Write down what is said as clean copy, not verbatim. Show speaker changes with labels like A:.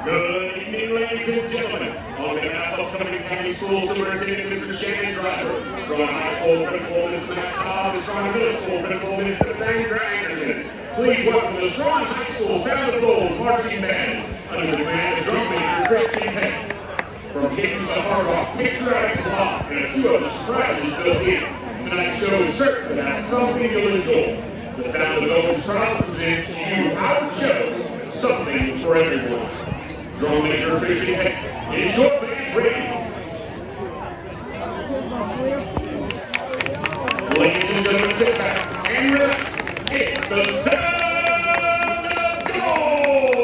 A: Good evening, ladies and gentlemen. On behalf of Covington County School Superintendent Mr. Shannon Driver, Straughn High School Principal Mr. Matt Cobb, and Straughn Middle School Principal Mr. Sandra Anderson, please welcome the Straughn High School Sound of Gold Marching Band under the command of drum major Christian Peck. From games of hard rock, patriotic block, and a few other surprises built in, tonight's show is certain to have something you'll enjoy. The Sound of Gold Straughn presents to you our show, Something for Everyone. Drum major Christian Peck, is your band ready? Ladies and gentlemen, sit back and relax. It's the Sound of Gold!